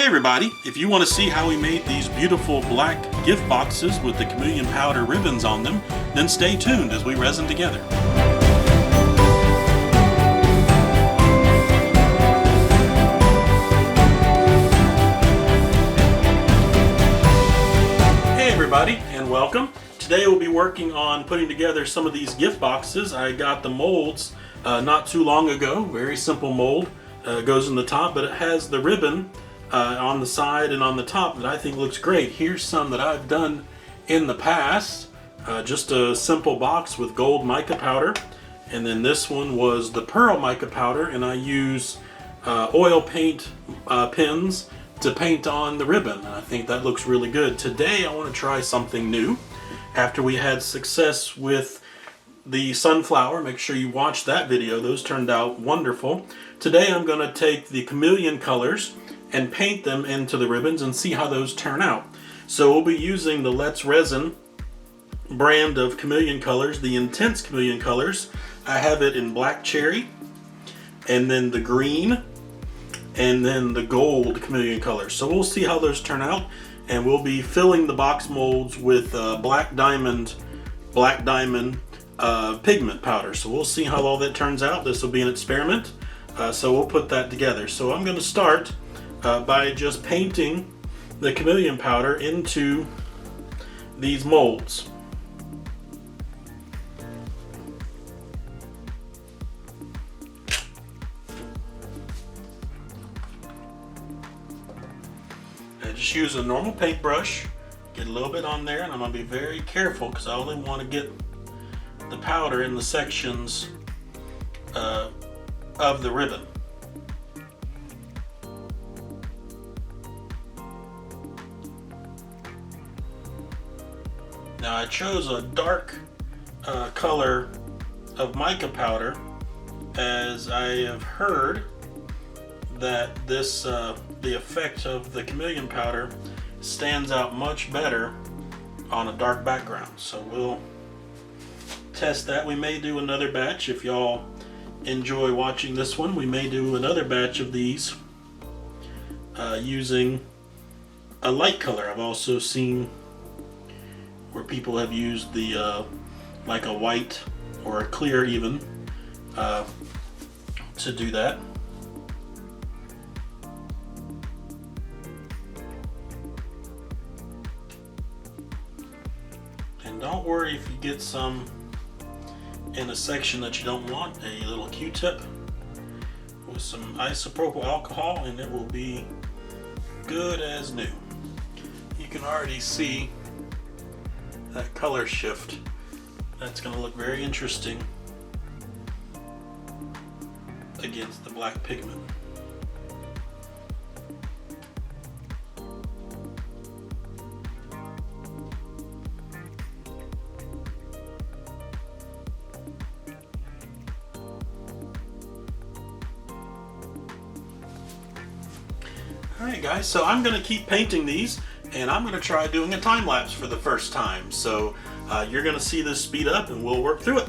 everybody, if you want to see how we made these beautiful black gift boxes with the Chameleon powder ribbons on them, then stay tuned as we resin together. Hey everybody, and welcome. Today we'll be working on putting together some of these gift boxes. I got the molds not too long ago. Very simple mold. Goes in the top, but it has the ribbon on the side and on the top that I think looks great. Here's some that I've done in the past. Just a simple box with gold mica powder, and then this one was the pearl mica powder, and I use oil paint pens to paint on the ribbon. I think that looks really good. Today I want to try something new. After we had success with the sunflower, make sure you watch that video. Those turned out wonderful. Today I'm going to take the Chameleon colors and paint them into the ribbons and see how those turn out. So we'll be using the Let's Resin brand of Chameleon colors, the Intense Chameleon colors. I have it in black cherry, and then the green, and then the gold Chameleon colors. So we'll see how those turn out, and we'll be filling the box molds with black diamond pigment powder. So we'll see how all that turns out. This will be an experiment, so we'll put that together. So I'm going to start by just painting the Chameleon powder into these molds. I just use a normal paintbrush, get a little bit on there, and I'm going to be very careful because I only want to get the powder in the sections of the ribbon. Now I chose a dark color of mica powder, as I have heard that this the effect of the Chameleon powder stands out much better on a dark background. So we'll test that. We may do another batch. If y'all enjoy watching this one, we may do another batch of these using a light color. I've also seen where people have used the like a white or a clear even to do that. And don't worry if you get some in a section that you don't want. A little Q-tip with some isopropyl alcohol and it will be good as new. You can already see that color shift. That's going to look very interesting against the black pigment. Alright guys, so I'm going to keep painting these, and I'm going to try doing a time lapse for the first time. So you're going to see this speed up and we'll work through it.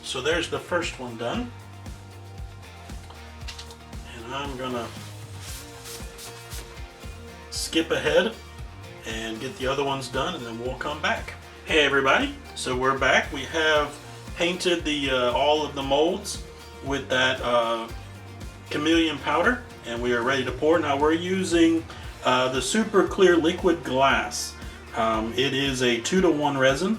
So there's the first one done. And I'm gonna skip ahead and get the other ones done, and then we'll come back. Hey everybody, so we're back. We have painted the all of the molds with that Chameleon powder, and we are ready to pour. Now we're using the super clear liquid glass. It is a 2-to-1 resin,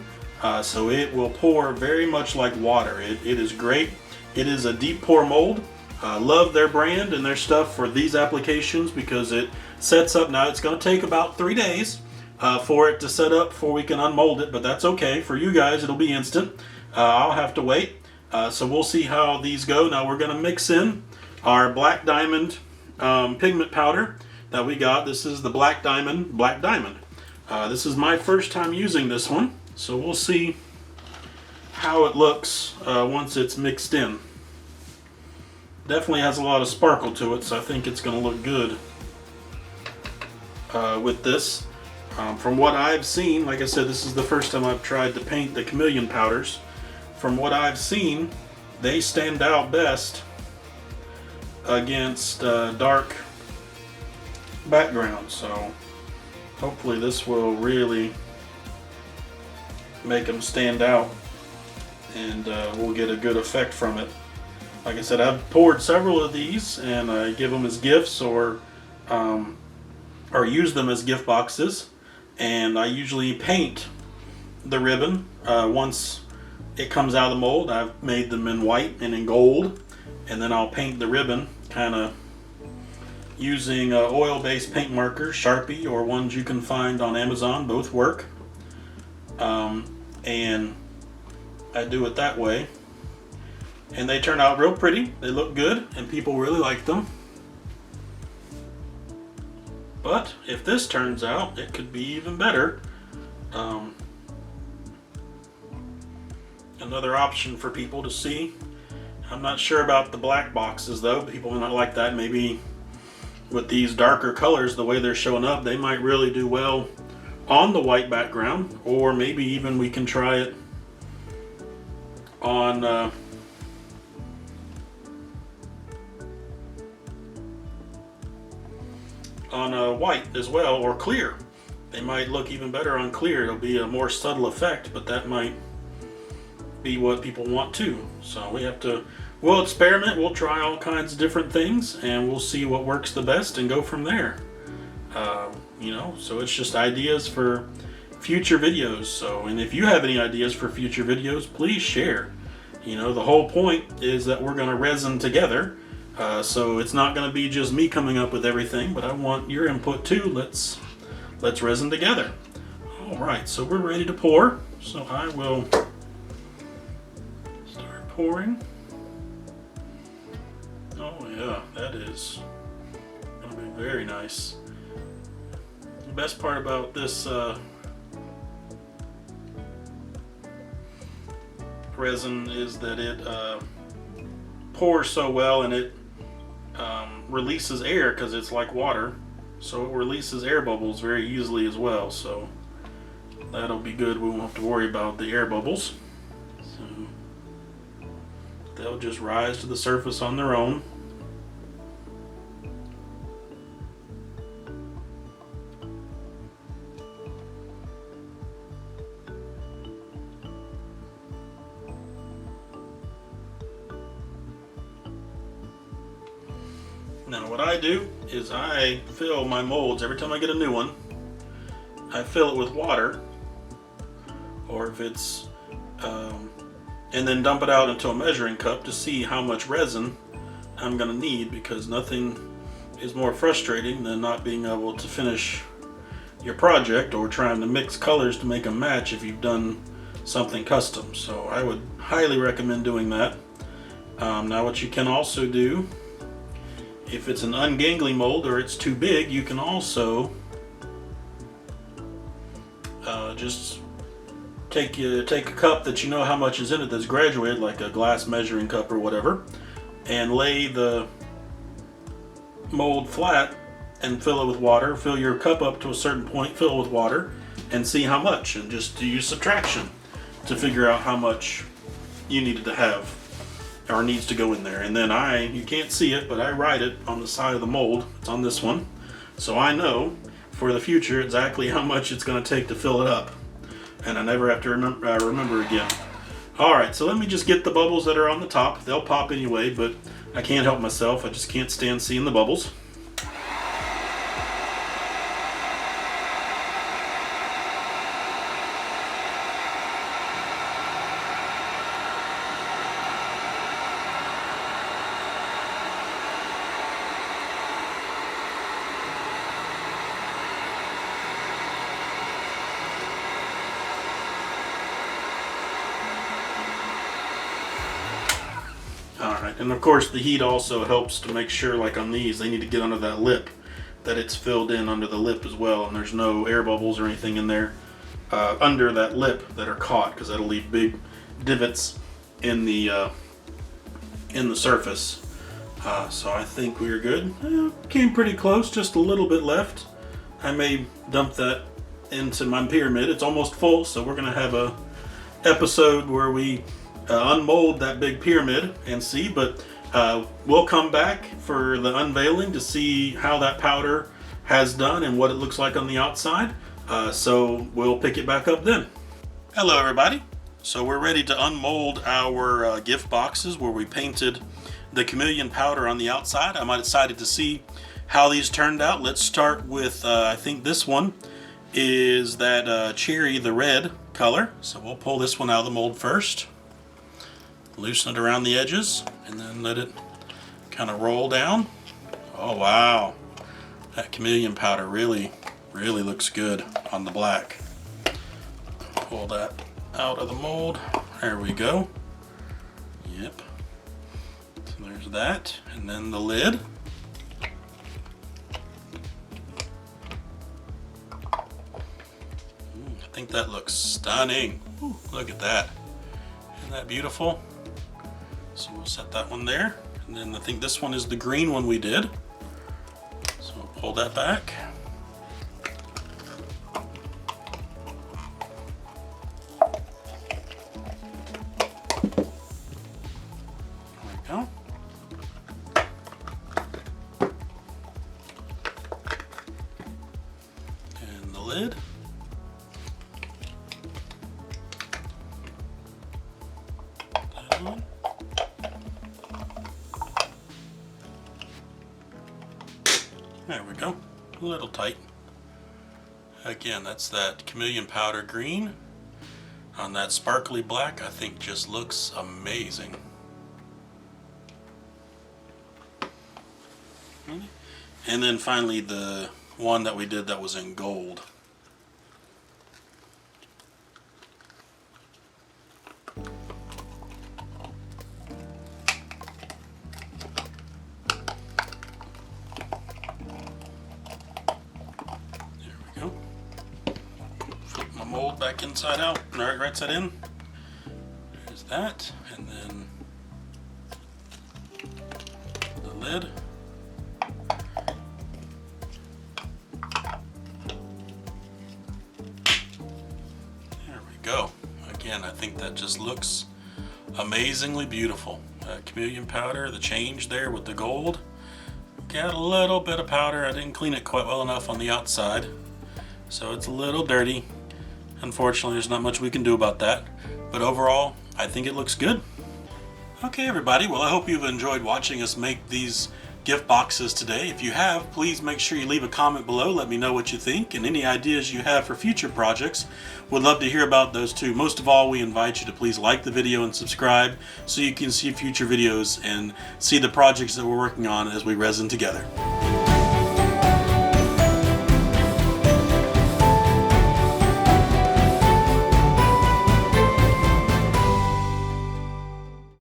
so it will pour very much like water. It is great. It is a deep pour mold. Love their brand and their stuff for these applications because it sets up. Now it's going to take about 3 days for it to set up before we can unmold it, but that's okay. For you guys, it'll be instant. I'll have to wait. So we'll see how these go. Now we're going to mix in our black diamond pigment powder that we got. This is the black diamond. This is my first time using this one, so we'll see how it looks once it's mixed in. Definitely has a lot of sparkle to it, so I think it's going to look good with this. From what I've seen, like I said, this is the first time I've tried to paint the Chameleon powders. From what I've seen, they stand out best against dark backgrounds, so hopefully this will really make them stand out, and we'll get a good effect from it. Like I said, I've poured several of these, and I give them as gifts or use them as gift boxes. And I usually paint the ribbon once it comes out of the mold. I've made them in white and in gold, and then I'll paint the ribbon kind of using oil-based paint markers, Sharpie, or ones you can find on Amazon. Both work. And I do it that way. And they turn out real pretty. They look good, and people really like them. But if this turns out, it could be even better. Another option for people to see. I'm not sure about the black boxes though. People might not like that. Maybe with these darker colors, the way they're showing up, they might really do well on the white background. Or maybe even we can try it on white as well, or clear. They might look even better on clear. It'll be a more subtle effect, but that might be what people want too. So we'll experiment, we'll try all kinds of different things, and we'll see what works the best and go from there. So it's just ideas for future videos. So, and if you have any ideas for future videos, please share. The whole point is that we're going to resin together. So it's not going to be just me coming up with everything, but I want your input too. Let's resin together. All right, so we're ready to pour. So I will start pouring. Oh yeah, that is going to be very nice. The best part about this resin is that it pours so well, and it releases air because it's like water, so it releases air bubbles very easily as well, so that'll be good. We won't have to worry about the air bubbles, so they'll just rise to the surface on their own. Now what I do is I fill my molds every time I get a new one. I fill it with water, or if it's and then dump it out into a measuring cup to see how much resin I'm gonna need, because nothing is more frustrating than not being able to finish your project or trying to mix colors to make them match if you've done something custom. So I would highly recommend doing that. Now what you can also do, if it's an ungangly mold or it's too big, you can also just take a cup that you know how much is in it that's graduated, like a glass measuring cup or whatever, and lay the mold flat and fill it with water. Fill your cup up to a certain point, fill it with water, and see how much, and just use subtraction to figure out how much you needed to have or needs to go in there. And then you can't see it, but I write it on the side of the mold. It's on this one. So I know for the future exactly how much it's going to take to fill it up. And I never have to remember again. Alright, so let me just get the bubbles that are on the top. They'll pop anyway, but I can't help myself. I just can't stand seeing the bubbles. Alright, and of course the heat also helps to make sure, like on these, they need to get under that lip, that it's filled in under the lip as well, and there's no air bubbles or anything in there under that lip that are caught, because that'll leave big divots in the surface. So I think we're good. Came pretty close, just a little bit left. I may dump that into my pyramid. It's almost full, so we're going to have a episode where we unmold that big pyramid and see, but we'll come back for the unveiling to see how that powder has done and what it looks like on the outside. So we'll pick it back up then. Hello everybody. So we're ready to unmold our gift boxes where we painted the Chameleon powder on the outside. I'm excited to see how these turned out. Let's start with I think this one is that cherry, the red color. So we'll pull this one out of the mold first. Loosen it around the edges and then let it kind of roll down. Oh wow, that Chameleon powder really looks good on the black. Pull that out of the mold. There we go. Yep. So there's that, and then the lid. I think that looks stunning. Ooh, look at that. Isn't that beautiful? So we'll set that one there, and then I think this one is the green one we did. So we'll pull that back. There we go. And the lid. That one. There we go, a little tight. Again, that's that Chameleon powder green on that sparkly black. I think just looks amazing. And then finally the one that we did that was in gold. Mold back inside out, right side in. There's that, and then the lid. There we go. Again, I think that just looks amazingly beautiful. Chameleon powder, the change there with the gold. Got a little bit of powder. I didn't clean it quite well enough on the outside, so it's a little dirty. Unfortunately, there's not much we can do about that, but overall, I think it looks good. Okay, everybody, well, I hope you've enjoyed watching us make these gift boxes today. If you have, please make sure you leave a comment below. Let me know what you think, and any ideas you have for future projects. We'd love to hear about those too. Most of all, we invite you to please like the video and subscribe so you can see future videos and see the projects that we're working on as we resin together.